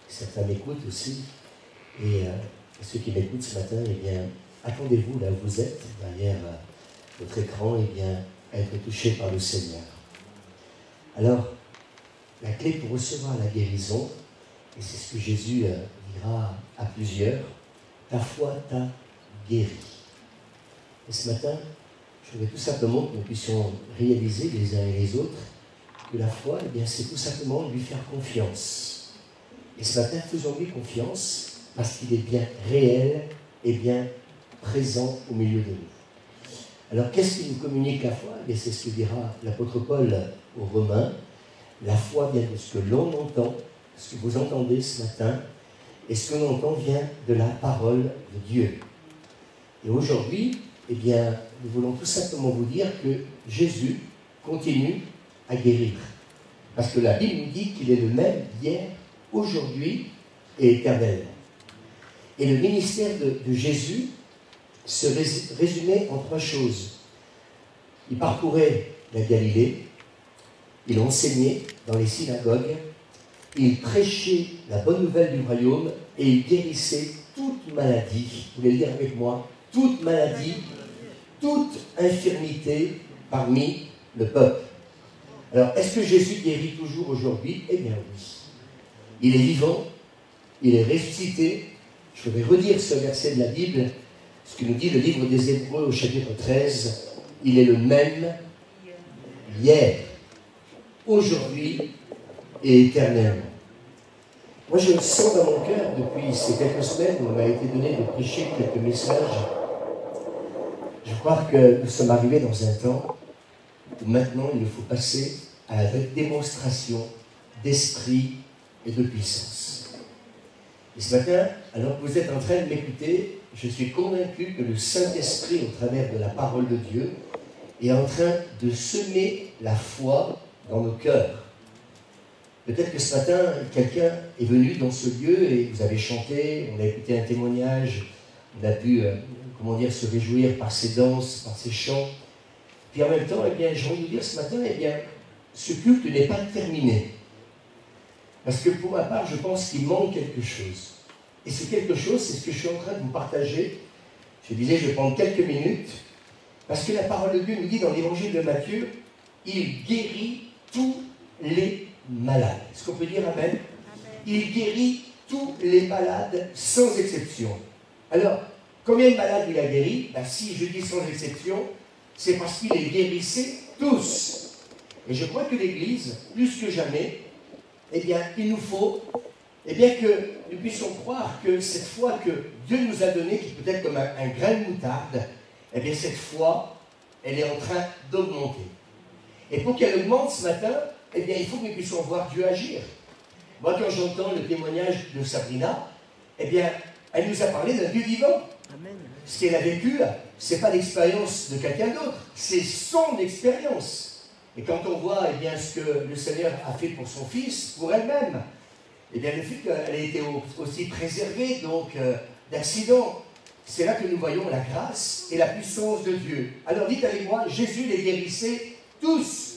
certains m'écoutent aussi, et ceux qui m'écoutent ce matin, eh bien, attendez-vous là où vous êtes, derrière votre écran, eh bien, à être touchés par le Seigneur. Alors, la clé pour recevoir la guérison, et c'est ce que Jésus dira à plusieurs, ta foi t'a guéri. Et ce matin, je voudrais tout simplement que nous puissions réaliser les uns et les autres que la foi, eh bien, c'est tout simplement lui faire confiance. Et ce matin, faisons-lui confiance parce qu'il est bien réel et bien présent au milieu de nous. Alors, qu'est-ce qui nous communique la foi? Eh bien, c'est ce que dira l'apôtre Paul aux Romains. La foi vient de ce que l'on entend, ce que vous entendez ce matin, et ce que l'on entend vient de la parole de Dieu. Et aujourd'hui, eh bien, nous voulons tout simplement vous dire que Jésus continue à guérir. Parce que la Bible nous dit qu'il est le même hier, aujourd'hui et éternellement. Et le ministère de Jésus se résumait en 3 choses. Il parcourait la Galilée, il enseignait dans les synagogues, il prêchait la bonne nouvelle du royaume et il guérissait toute maladie. Vous voulez le dire avec moi? Toute maladie, toute infirmité parmi le peuple. Alors, est-ce que Jésus guérit toujours aujourd'hui? Eh bien oui. Il est vivant, il est ressuscité. Je vais redire ce verset de la Bible, ce que nous dit le livre des Hébreux au chapitre 13. Il est le même hier, aujourd'hui et éternellement. Moi, je sens dans mon cœur, depuis ces quelques semaines où on m'a été donné de prêcher quelques messages, je crois que nous sommes arrivés dans un temps où maintenant il nous faut passer à la démonstration d'esprit et de puissance. Et ce matin, alors que vous êtes en train de m'écouter, je suis convaincu que le Saint-Esprit, au travers de la parole de Dieu, est en train de semer la foi dans nos cœurs. Peut-être que ce matin, quelqu'un est venu dans ce lieu et vous avez chanté, on a écouté un témoignage, on a pu, se réjouir par ses danses, par ses chants. Puis en même temps, eh bien, j'ai envie de vous dire ce matin, eh bien, ce culte n'est pas terminé. Parce que pour ma part, je pense qu'il manque quelque chose. Et ce quelque chose, c'est ce que je suis en train de vous partager. Je disais, je vais prendre quelques minutes, parce que la parole de Dieu nous dit dans l'évangile de Matthieu, il guérit tous les malades. Est-ce qu'on peut dire amen? Amen. Il guérit tous les malades sans exception. Alors, combien de malades il a guéri? Si je dis sans exception, c'est parce qu'il les guérissait tous. Et je crois que l'Église, plus que jamais, eh bien, il nous faut que nous puissions croire que cette foi que Dieu nous a donnée, qui peut être comme un grain de moutarde, eh bien, cette foi, elle est en train d'augmenter. Et pour qu'elle augmente ce matin, eh bien, il faut que nous puissions voir Dieu agir. Moi, quand j'entends le témoignage de Sabrina, eh bien, elle nous a parlé d'un Dieu vivant. Amen. Ce qu'elle a vécu, ce n'est pas l'expérience de quelqu'un d'autre, c'est son expérience. Et quand on voit eh bien, ce que le Seigneur a fait pour son fils, pour elle-même, eh bien, le fait qu'elle ait été aussi préservée d'accidents, c'est là que nous voyons la grâce et la puissance de Dieu. Alors dites avec moi, Jésus les guérissait tous.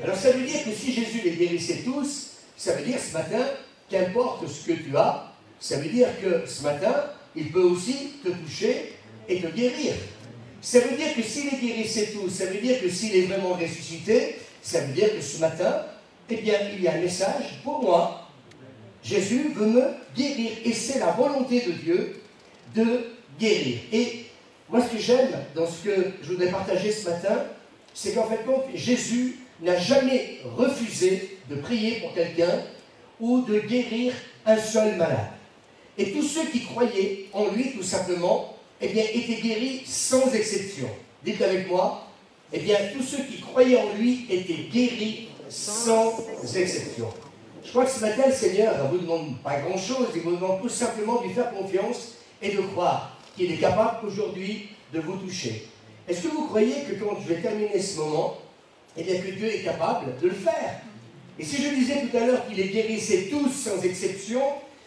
Alors ça veut dire que si Jésus les guérissait tous, ça veut dire ce matin, qu'importe ce que tu as, ça veut dire que ce matin, il peut aussi te toucher et te guérir. Ça veut dire que s'il les guérissait tous, ça veut dire que s'il est vraiment ressuscité, ça veut dire que ce matin, eh bien, il y a un message pour moi. Jésus veut me guérir. Et c'est la volonté de Dieu de guérir. Et moi, ce que j'aime dans ce que je voudrais partager ce matin, c'est qu'en fait, Jésus n'a jamais refusé de prier pour quelqu'un ou de guérir un seul malade. Et tous ceux qui croyaient en lui, tout simplement, eh bien, étaient guéris sans exception. Dites avec moi, eh bien, tous ceux qui croyaient en lui étaient guéris sans exception. Je crois que ce matin, le Seigneur ne vous demande pas grand-chose, il vous demande tout simplement de lui faire confiance et de croire qu'il est capable aujourd'hui de vous toucher. Est-ce que vous croyez que quand je vais terminer ce moment, eh bien que Dieu est capable de le faire? Et si je disais tout à l'heure qu'il les guérissait tous sans exception,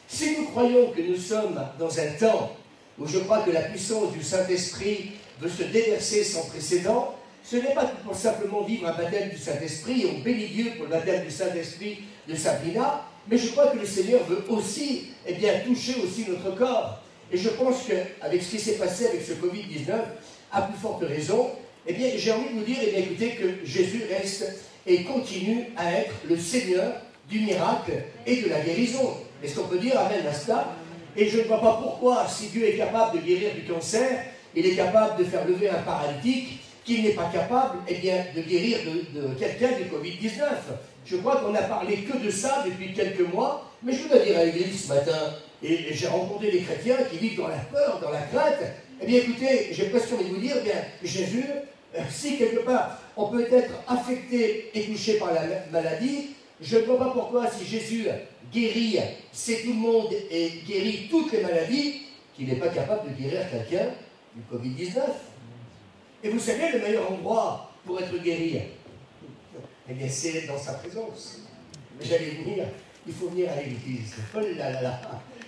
si nous croyons que nous sommes dans un temps où je crois que la puissance du Saint-Esprit veut se déverser sans précédent, ce n'est pas pour simplement vivre un baptême du Saint-Esprit, et on bénit Dieu pour le baptême du Saint-Esprit de Sabrina, mais je crois que le Seigneur veut aussi, eh bien, toucher aussi notre corps. Et je pense qu'avec ce qui s'est passé avec ce Covid-19, à plus forte raison, eh bien, j'ai envie de vous dire, eh bien, écoutez, que Jésus reste et continue à être le Seigneur du miracle et de la guérison. Est-ce qu'on peut dire Amen à cela? Et je ne vois pas pourquoi, si Dieu est capable de guérir du cancer, il est capable de faire lever un paralytique, qu'il n'est pas capable, eh bien, de guérir de quelqu'un du Covid-19. Je crois qu'on n'a parlé que de ça depuis quelques mois, mais je dois dire à l'église ce matin, et j'ai rencontré des chrétiens qui vivent dans la peur, dans la crainte. Eh bien, écoutez, j'ai presque envie de vous dire, eh bien, Jésus, si quelque part on peut être affecté et touché par la maladie, je ne vois pas pourquoi, si Jésus guérit, c'est tout le monde et guérit toutes les maladies, qu'il n'est pas capable de guérir quelqu'un du Covid-19. Et vous savez, le meilleur endroit pour être guéri, eh bien, c'est dans sa présence. J'allais venir, il faut venir à l'église. Oh là là là.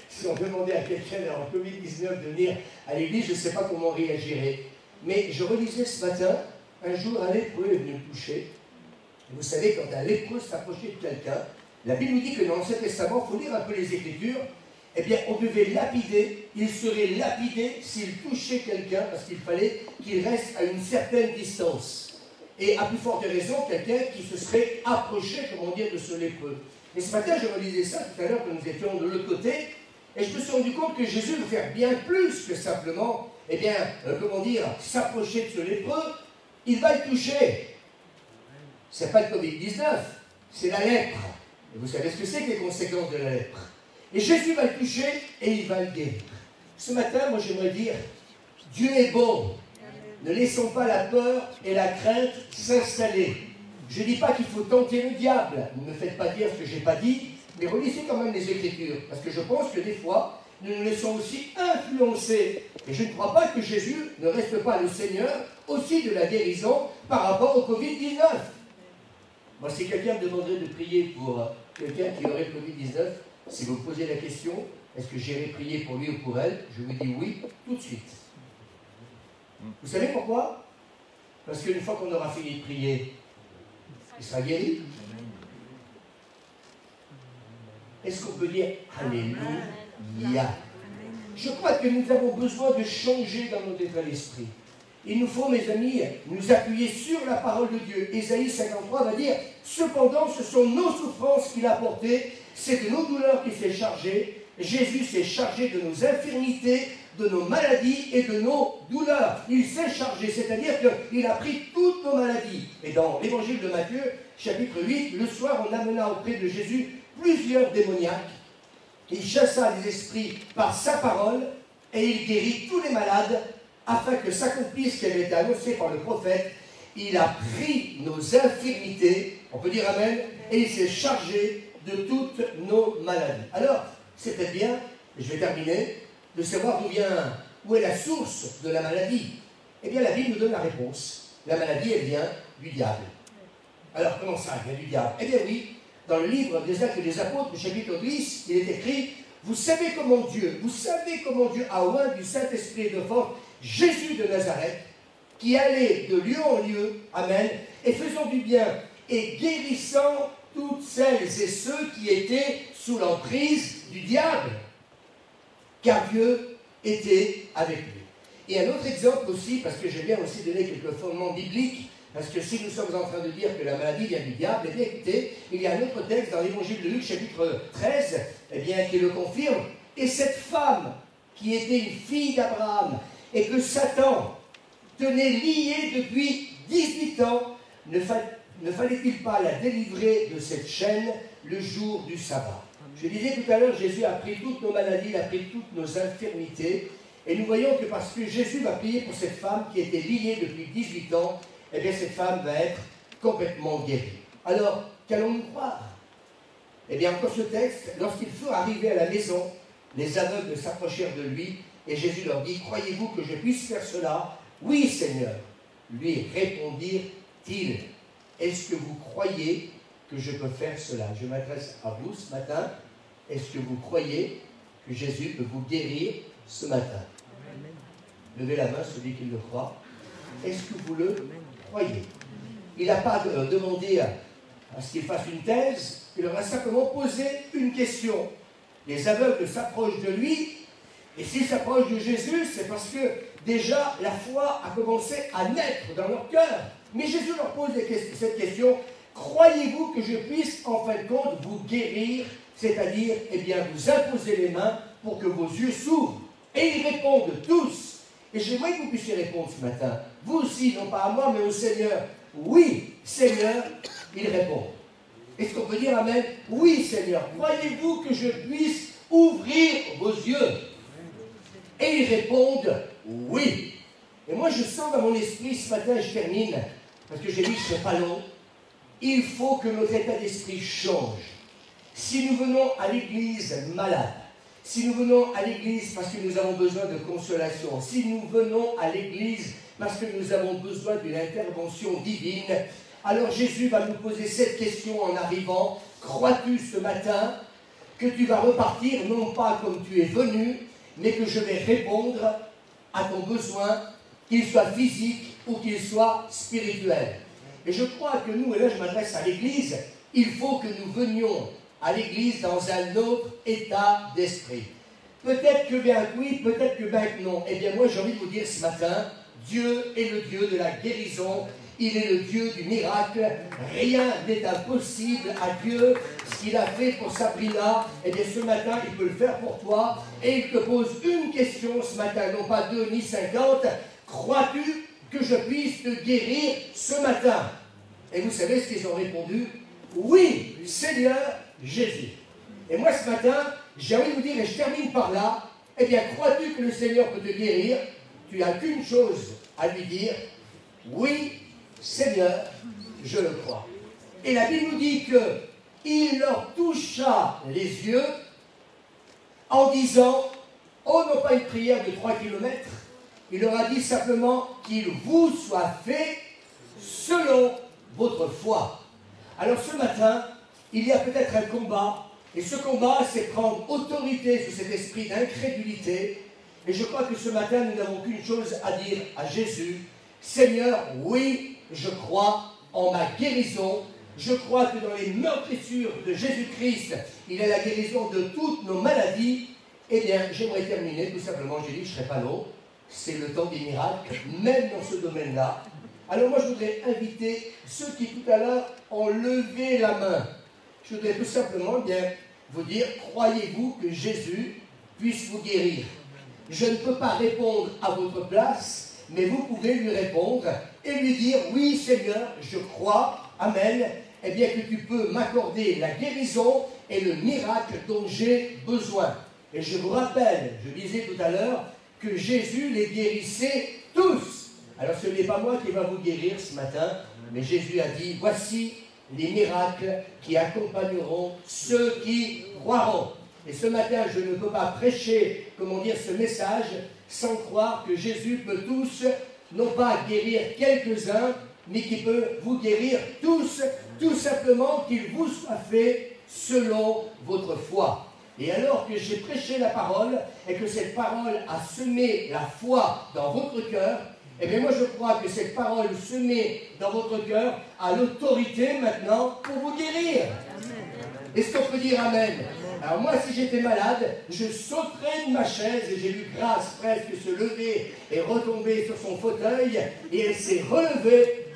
Si on demandait à quelqu'un en Covid-19 de venir à l'église, je ne sais pas comment on réagirait. Mais je relisais ce matin, un jour, un lépreux est venu me toucher. Et vous savez, quand un lépreux s'approchait de quelqu'un, la Bible nous dit que dans l'Ancien Testament, il faut lire un peu les Écritures, eh bien, on devait lapider, il serait lapidé s'il touchait quelqu'un, parce qu'il fallait qu'il reste à une certaine distance. Et à plus forte raison, quelqu'un qui se serait approché, comment dire, de ce lépreux. Et ce matin, je relisais ça tout à l'heure, quand nous étions de l'autre côté, et je me suis rendu compte que Jésus veut faire bien plus que simplement, eh bien, comment dire, s'approcher de ce lépreux. Il va le toucher. Ce n'est pas le Covid-19, c'est la lèpre. Et vous savez ce que c'est que les conséquences de la lèpre. Et Jésus va le toucher et il va le guérir. Ce matin, moi j'aimerais dire, Dieu est bon. Ne laissons pas la peur et la crainte s'installer. Je ne dis pas qu'il faut tenter le diable. Ne me faites pas dire ce que je n'ai pas dit, mais relisez quand même les Écritures. Parce que je pense que des fois, nous nous laissons aussi influencer. Et je ne crois pas que Jésus ne reste pas le Seigneur aussi de la guérison par rapport au Covid-19. Moi, si quelqu'un me demanderait de prier pour quelqu'un qui aurait le Covid-19, si vous me posez la question, est-ce que j'irai prier pour lui ou pour elle, je vous dis oui, tout de suite. Vous savez pourquoi? Parce qu'une fois qu'on aura fini de prier, il sera guéri. Est-ce qu'on peut dire Alléluia? Je crois que nous avons besoin de changer dans notre état d'esprit. Il nous faut, mes amis, nous appuyer sur la parole de Dieu. Ésaïe 53 va dire, cependant, ce sont nos souffrances qu'il a portées, c'est de nos douleurs qu'il s'est chargé. Jésus s'est chargé de nos infirmités, de nos maladies et de nos douleurs. Il s'est chargé, c'est-à-dire qu'il a pris toutes nos maladies. Et dans l'évangile de Matthieu, chapitre 8, le soir, on amena auprès de Jésus plusieurs démoniaques. Il chassa les esprits par sa parole et il guérit tous les malades afin que s'accomplisse ce qui avait été annoncé par le prophète. Il a pris nos infirmités, on peut dire Amen, et il s'est chargé de toutes nos maladies. Alors, c'est peut-être bien, et je vais terminer, de savoir où est la source de la maladie. Eh bien, la Bible nous donne la réponse. La maladie, elle vient du diable. Alors, comment ça, elle vient du diable? Eh bien oui, dans le livre des Actes des Apôtres, chapitre 10, il est écrit, vous savez comment Dieu a oint du Saint-Esprit et de force Jésus de Nazareth, qui allait de lieu en lieu, Amen, et faisant du bien, et guérissant toutes celles et ceux qui étaient sous l'emprise du diable, car Dieu était avec lui. Et un autre exemple aussi, parce que j'aime bien aussi donner quelques fondements bibliques, parce que si nous sommes en train de dire que la maladie vient du diable, eh bien écoutez, il y a un autre texte dans l'évangile de Luc, chapitre 13, eh bien, qui le confirme. Et cette femme, qui était une fille d'Abraham, et que Satan tenait liée depuis 18 ans, ne fallait-il pas la délivrer de cette chaîne le jour du sabbat? Je disais tout à l'heure, Jésus a pris toutes nos maladies, il a pris toutes nos infirmités, et nous voyons que parce que Jésus va prier pour cette femme qui était liée depuis 18 ans, eh bien cette femme va être complètement guérie. Alors, qu'allons-nous croire? Eh bien, encore ce texte, lorsqu'ils furent arrivés à la maison, les aveugles s'approchèrent de lui, et Jésus leur dit, « Croyez-vous que je puisse faire cela? » « Oui, Seigneur. » Lui répondirent-ils. « Est-ce que vous croyez que je peux faire cela? » Je m'adresse à vous ce matin. Est-ce que vous croyez que Jésus peut vous guérir ce matin? Levez la main, celui qui le croit. Est-ce que vous le croyez? Il n'a pas demandé à ce qu'il fasse une thèse, il leur a simplement posé une question. Les aveugles s'approchent de lui, et s'ils s'approchent de Jésus, c'est parce que déjà la foi a commencé à naître dans leur cœur. Mais Jésus leur pose cette question, croyez-vous que je puisse en fin de compte vous guérir, c'est-à-dire, eh bien, vous imposer les mains pour que vos yeux s'ouvrent? Et ils répondent tous. Et j'aimerais que vous puissiez répondre ce matin, vous aussi, non pas à moi, mais au Seigneur. Oui, Seigneur, il répond. Est-ce qu'on peut dire amen? Oui, Seigneur, croyez-vous que je puisse ouvrir vos yeux? Et ils répondent oui. Et moi, je sens dans mon esprit, ce matin, je termine, parce que j'ai dit que je ne serai pas long, il faut que notre état d'esprit change. Si nous venons à l'église malade, si nous venons à l'église parce que nous avons besoin de consolation, si nous venons à l'église parce que nous avons besoin d'une intervention divine, alors Jésus va nous poser cette question en arrivant. Crois-tu ce matin que tu vas repartir non pas comme tu es venu, mais que je vais répondre à ton besoin, qu'il soit physique ou qu'il soit spirituel? Et je crois que nous, et là je m'adresse à l'église, il faut que nous venions à l'église dans un autre état d'esprit. Peut-être que bien oui, peut-être que bien non. Eh bien moi j'ai envie de vous dire ce matin, Dieu est le Dieu de la guérison, il est le Dieu du miracle, rien n'est impossible à Dieu. Ce qu'il a fait pour Sabrina, eh bien ce matin il peut le faire pour toi, et il te pose une question ce matin, non pas 2 ni 50, crois-tu que je puisse te guérir ce matin? Et vous savez ce qu'ils ont répondu? Oui, Seigneur Jésus. Et moi ce matin, j'ai envie de vous dire, et je termine par là, eh bien crois-tu que le Seigneur peut te guérir? Tu n'as qu'une chose à lui dire, oui, Seigneur, je le crois. Et la Bible nous dit qu'il leur toucha les yeux en disant, oh non pas une prière de 3 kilomètres, il leur a dit simplement qu'il vous soit fait selon votre foi. Alors ce matin, il y a peut-être un combat, et ce combat, c'est prendre autorité sur cet esprit d'incrédulité. Et je crois que ce matin, nous n'avons qu'une chose à dire à Jésus. Seigneur, oui, je crois en ma guérison. Je crois que dans les meurtrissures de Jésus-Christ, il est la guérison de toutes nos maladies. Eh bien, j'aimerais terminer tout simplement, j'ai dit que je ne serai pas long. C'est le temps des miracles, même dans ce domaine-là. Alors moi, je voudrais inviter ceux qui tout à l'heure ont levé la main. Je voudrais tout simplement bien vous dire, croyez-vous que Jésus puisse vous guérir? Je ne peux pas répondre à votre place, mais vous pouvez lui répondre et lui dire, oui Seigneur, je crois, amen, eh bien que tu peux m'accorder la guérison et le miracle dont j'ai besoin. Et je vous rappelle, je disais tout à l'heure, que Jésus les guérissait tous. Alors ce n'est pas moi qui va vous guérir ce matin, mais Jésus a dit, voici les miracles qui accompagneront ceux qui croiront. Et ce matin, je ne peux pas prêcher, comment dire, ce message sans croire que Jésus peut tous, non pas guérir quelques-uns, mais qu'il peut vous guérir tous, tout simplement qu'il vous soit fait selon votre foi. Et alors que j'ai prêché la parole, et que cette parole a semé la foi dans votre cœur, eh bien moi je crois que cette parole semée dans votre cœur a l'autorité maintenant pour vous guérir. Est-ce qu'on peut dire amen? Alors moi, si j'étais malade, je sauterais de ma chaise, et j'ai vu Grâce presque se lever et retomber sur son fauteuil, et elle s'est relevée.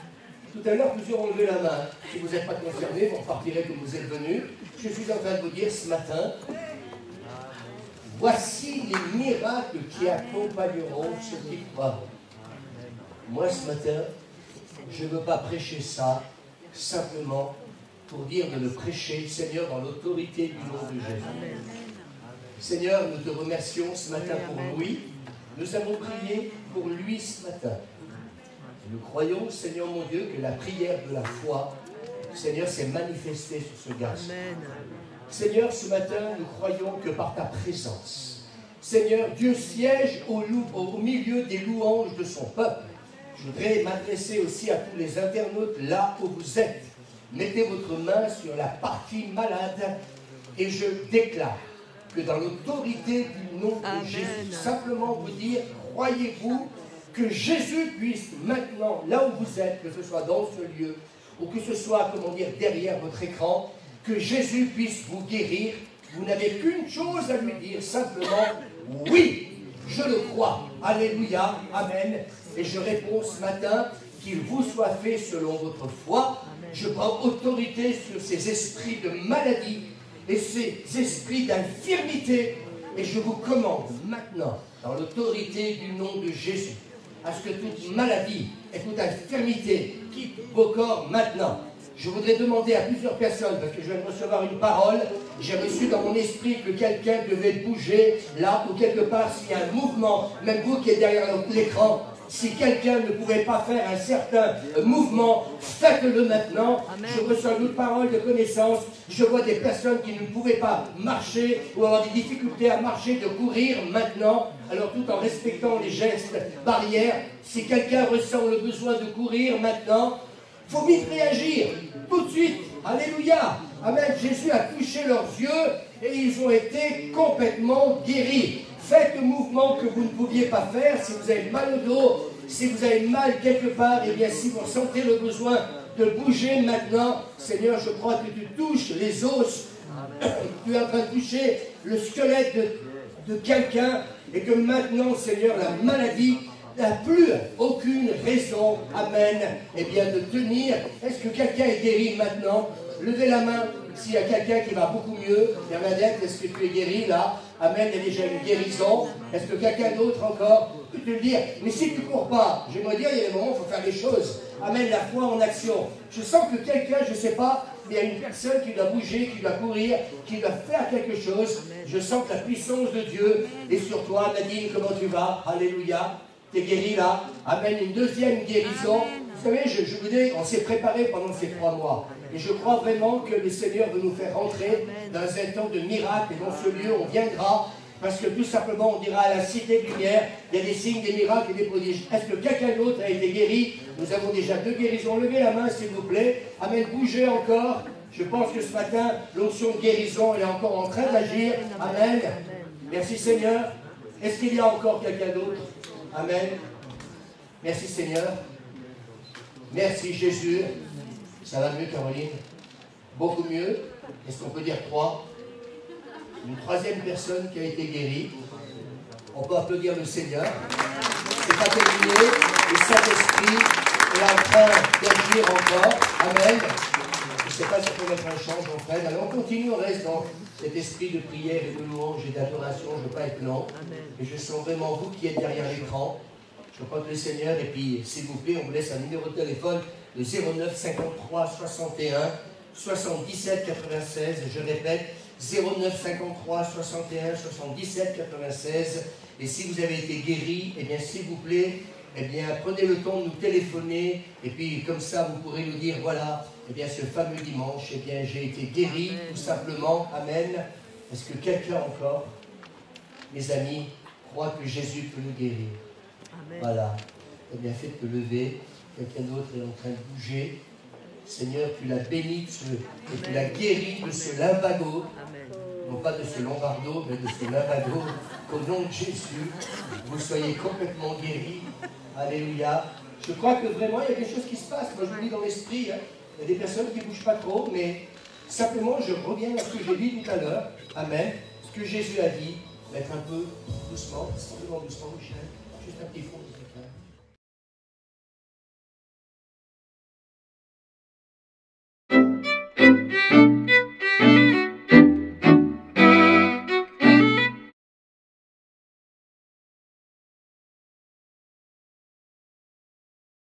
Tout à l'heure, plusieurs ont levé la main. Si vous n'êtes pas concernés, vous repartirez comme vous êtes venus. Je suis en train de vous dire ce matin, voici les miracles qui accompagneront ceux qui croient. Moi, ce matin, je ne veux pas prêcher ça simplement pour dire de le prêcher, Seigneur, dans l'autorité du nom de Jésus. Seigneur, nous te remercions ce matin pour Louis. Nous avons prié pour lui ce matin. Nous croyons, Seigneur mon Dieu, que la prière de la foi Seigneur, s'est manifesté sur ce garçon. Seigneur, ce matin, nous croyons que par ta présence, Seigneur, Dieu siège au milieu des louanges de son peuple. Je voudrais m'adresser aussi à tous les internautes là où vous êtes. Mettez votre main sur la partie malade et je déclare que dans l'autorité du nom de Jésus, simplement vous dire, croyez-vous que Jésus puisse maintenant, là où vous êtes, que ce soit dans ce lieu, ou que ce soit, comment dire, derrière votre écran, que Jésus puisse vous guérir. Vous n'avez qu'une chose à lui dire, simplement, oui, je le crois. Alléluia, amen. Et je réponds ce matin, qu'il vous soit fait selon votre foi. Je prends autorité sur ces esprits de maladie et ces esprits d'infirmité. Et je vous commande maintenant, dans l'autorité du nom de Jésus, à ce que toute maladie et toute infirmité quitte vos corps maintenant. Je voudrais demander à plusieurs personnes, parce que je viens de recevoir une parole, j'ai reçu dans mon esprit que quelqu'un devait bouger là ou quelque part s'il y a un mouvement, même vous qui êtes derrière l'écran, si quelqu'un ne pouvait pas faire un certain mouvement, faites-le maintenant. Amen. Je reçois une autre parole de connaissance. Je vois des personnes qui ne pouvaient pas marcher ou avoir des difficultés à marcher, de courir maintenant. Alors tout en respectant les gestes barrières, si quelqu'un ressent le besoin de courir maintenant, il faut vite réagir, tout de suite. Alléluia. Amen. Jésus a touché leurs yeux et ils ont été complètement guéris. Faites le mouvement que vous ne pouviez pas faire. Si vous avez mal au dos, si vous avez mal quelque part, et bien si vous ressentez le besoin de bouger maintenant, Seigneur, je crois que tu touches les os, tu es en train de toucher le squelette de quelqu'un, et que maintenant, Seigneur, la maladie n'a plus aucune raison, amen, et bien de tenir. Est-ce que quelqu'un est guéri maintenant? Levez la main s'il y a quelqu'un qui va beaucoup mieux. Bernadette, est-ce que tu es guéri là? Amen, il y a déjà une guérison. Est-ce que quelqu'un d'autre encore peut te le dire? Mais si tu ne cours pas, j'aimerais dire, il y a des moments où il faut faire les choses. Amen, la foi en action. Je sens que quelqu'un, je ne sais pas, mais il y a une personne qui doit bouger, qui doit courir, qui doit faire quelque chose. Je sens que la puissance de Dieu est sur toi. Nadine, comment tu vas? Alléluia. Tu es guéri là. Amen, une deuxième guérison. Vous savez, je vous dis, on s'est préparé pendant ces 3 mois. Et je crois vraiment que le Seigneur veut nous faire rentrer dans un temps de miracle. Et dans ce lieu, on viendra parce que tout simplement, on dira à la Cité de Lumière, il y a des signes, des miracles et des prodiges. Est-ce que quelqu'un d'autre a été guéri? Nous avons déjà 2 guérisons. Levez la main, s'il vous plaît. Amen, bougez encore. Je pense que ce matin, l'onction de guérison, elle est encore en train d'agir. Amen. Merci Seigneur. Est-ce qu'il y a encore quelqu'un d'autre? Amen. Merci Seigneur. Merci Jésus. Ça va mieux, Caroline? Beaucoup mieux. Est-ce qu'on peut dire 3? Une troisième personne qui a été guérie. On peut applaudir le Seigneur. C'est pas terminé. Le Saint-Esprit est en train d'agir encore. Amen. Je ne sais pas si on peut mettre un chant, mon frère. Alors on continue, on reste dans cet esprit de prière et de louange et d'adoration. Je ne veux pas être lent. Et je sens vraiment vous qui êtes derrière l'écran. Je crois que le Seigneur, et puis s'il vous plaît, on vous laisse un numéro de téléphone, le 09 53 61 77 96. Je répète, 09 53 61 77 96. Et si vous avez été guéri, eh bien s'il vous plaît, eh bien prenez le temps de nous téléphoner. Et puis comme ça, vous pourrez nous dire, voilà, eh bien ce fameux dimanche, eh bien j'ai été guéri, tout simplement. Amen. Est-ce que quelqu'un encore, mes amis, croit que Jésus peut nous guérir? Amen. Voilà. Eh bien, faites-le lever. Quelqu'un d'autre est en train de bouger. Seigneur, tu l'as béni et tu l'as guéri de ce lumbago. Non pas de ce lombardo, mais de ce lumbago. Qu'au nom de Jésus, vous soyez complètement guéris. Alléluia. Je crois que vraiment, il y a quelque chose qui se passe. Moi, je vous dis dans l'esprit, hein, il y a des personnes qui ne bougent pas trop, mais simplement, je reviens à ce que j'ai dit tout à l'heure. Amen. Ce que Jésus a dit, mettre un peu doucement, simplement doucement, Michel. Juste un petit fond.